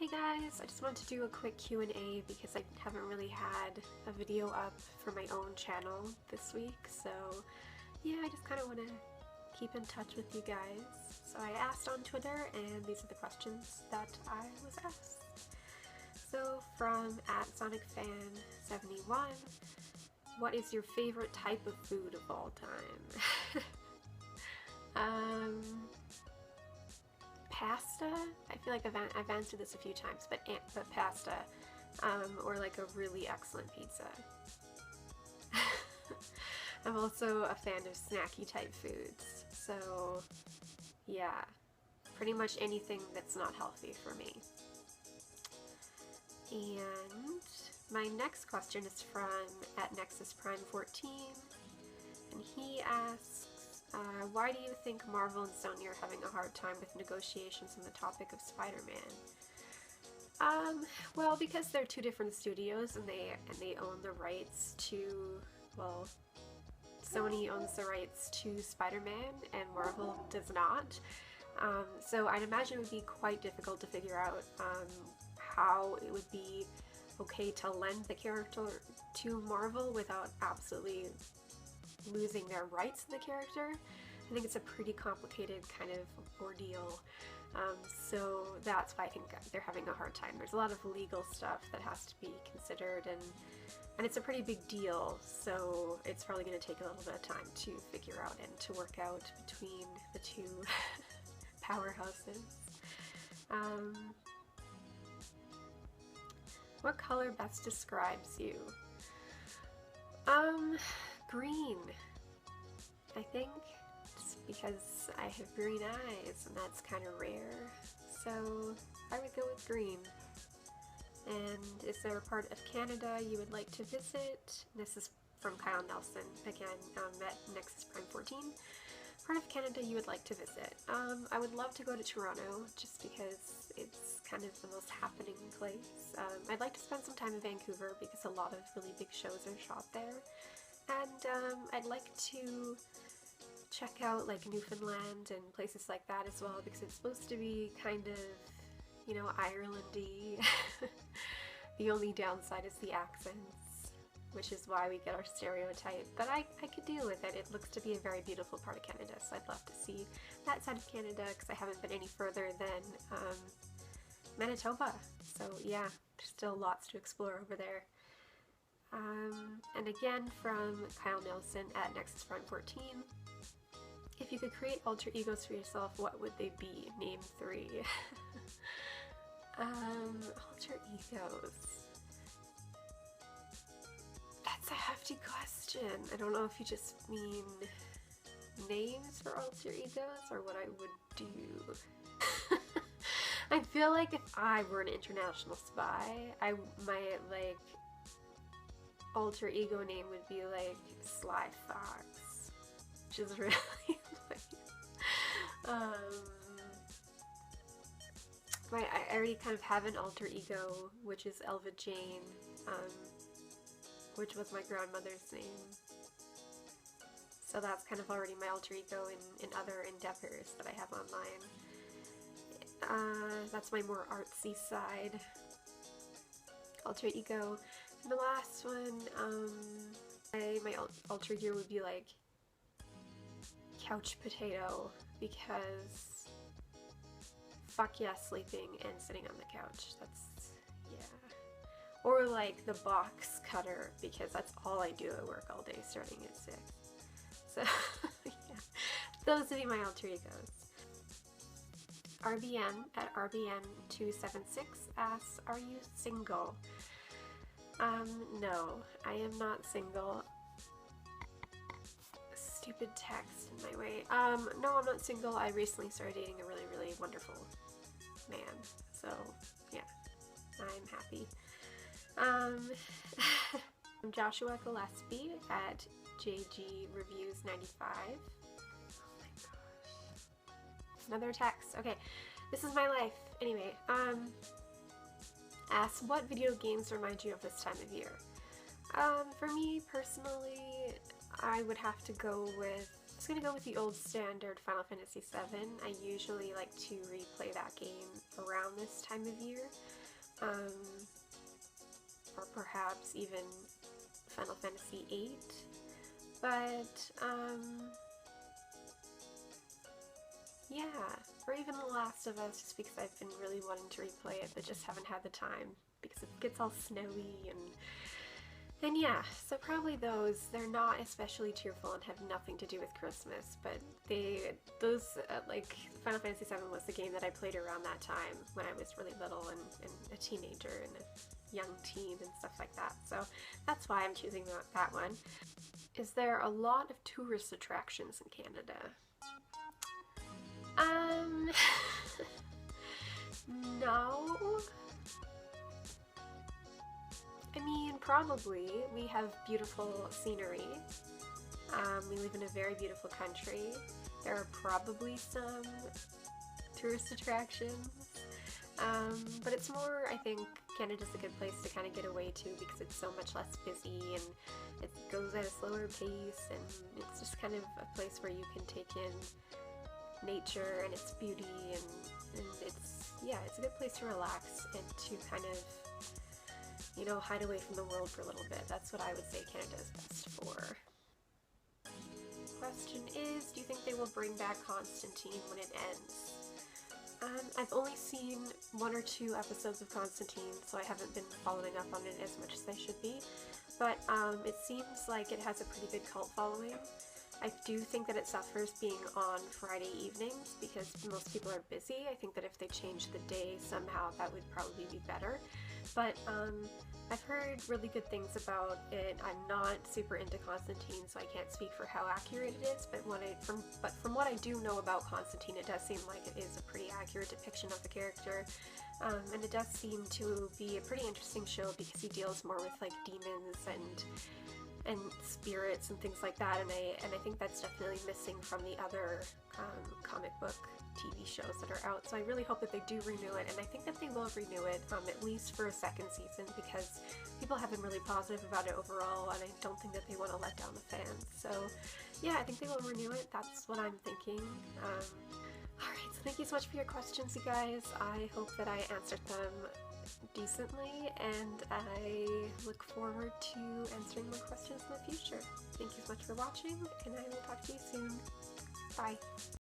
Hey guys, I just wanted to do a quick Q&A because I haven't really had a video up for my own channel this week, so yeah, I just kind of want to keep in touch with you guys. So I asked on Twitter, and these are the questions that I was asked. So from @SonicFan71, what is your favorite type of food of all time? Pasta? I feel like I've answered this a few times, but pasta, or like a really excellent pizza. I'm also a fan of snacky type foods, so yeah, pretty much anything that's not healthy for me. And my next question is from @NexusPrime14, and he asks, why do you think Marvel and Sony are having a hard time with negotiations on the topic of Spider-Man? Well, because they're two different studios and they own the rights to, well, Sony owns the rights to Spider-Man and Marvel does not. So I'd imagine it would be quite difficult to figure out how it would be okay to lend the character to Marvel without absolutely losing their rights to the character. I think it's a pretty complicated kind of ordeal, so that's why I think they're having a hard time. There's a lot of legal stuff that has to be considered, and it's a pretty big deal, so it's probably going to take a little bit of time to figure out and to work out between the two powerhouses. What color best describes you? Green, I think, just because I have green eyes and that's kind of rare, so I would go with green. And is there a part of Canada you would like to visit? This is from Kyle Nelson, again, at NexusPrime14. Part of Canada you would like to visit? I would love to go to Toronto, just because it's kind of the most happening place. I'd like to spend some time in Vancouver because a lot of really big shows are shot there. And I'd like to check out like Newfoundland and places like that as well, because it's supposed to be kind of, you know, Ireland-y. The only downside is the accents, which is why we get our stereotype, but I could deal with it. It looks to be a very beautiful part of Canada, so I'd love to see that side of Canada because I haven't been any further than Manitoba. So yeah, there's still lots to explore over there. And again from Kyle Nelson at NexusPrime14, if you could create alter egos for yourself, what would they be? Name 3. Alter egos. That's a hefty question. I don't know if you just mean names for alter egos or what I would do. I feel like if I were an international spy, my like alter ego name would be like Sly Fox, which is really like, I already kind of have an alter ego, which is Elva Jane, which was my grandmother's name. So that's kind of already my alter ego in other endeavors that I have online. That's my more artsy side. Alter ego. And the last one, my alter ego would be like Couch Potato, because fuck yeah, sleeping and sitting on the couch. That's, yeah. Or like the Box Cutter, because that's all I do at work all day starting at 6. So yeah, those would be my alter egos. RBM at RBM276 asks, are you single? No, I am not single. Stupid text in my way. No, I'm not single. I recently started dating a really, really wonderful man. So, yeah, I'm happy. Joshua Gillespie at JGReviews95. Oh my gosh. Another text. Okay, this is my life. Anyway, asks, what video games remind you of this time of year? For me personally, I would have to go with just gonna go with the old standard Final Fantasy VII. I usually like to replay that game around this time of year. Or perhaps even Final Fantasy VIII. But, yeah, or even The Last of Us, just because I've been really wanting to replay it, but just haven't had the time, because it gets all snowy, and yeah, so probably those. They're not especially cheerful and have nothing to do with Christmas, but like, Final Fantasy VII was the game that I played around that time, when I was really little, and a teenager, and a young teen, and stuff like that, so that's why I'm choosing that one. Is there a lot of tourist attractions in Canada? No. I mean, probably. We have beautiful scenery. We live in a very beautiful country. There are probably some tourist attractions. But it's more, I think, Canada's a good place to kind of get away to because it's so much less busy and it goes at a slower pace, and it's just kind of a place where you can take in nature and its beauty, and it's, yeah, it's a good place to relax and to kind of, you know, hide away from the world for a little bit. That's what I would say Canada is best for. Question is, do you think they will bring back Constantine when it ends? I've only seen 1 or 2 episodes of Constantine, so I haven't been following up on it as much as I should be, but it seems like it has a pretty big cult following. I do think that it suffers being on Friday evenings because most people are busy. I think that if they change the day somehow, that would probably be better. But I've heard really good things about it. I'm not super into Constantine, so I can't speak for how accurate it is, but from what I do know about Constantine, it does seem like it is a pretty accurate depiction of the character. And it does seem to be a pretty interesting show because he deals more with like demons and spirits and things like that, and I think that's definitely missing from the other comic book TV shows that are out, so I really hope that they do renew it, and I think that they will renew it, at least for a 2nd season, because people have been really positive about it overall, and I don't think that they want to let down the fans, so yeah, I think they will renew it. That's what I'm thinking. Alright, so thank you so much for your questions, you guys. I hope that I answered them decently, and I look forward to answering more questions in the future. Thank you so much for watching, and I will talk to you soon. Bye.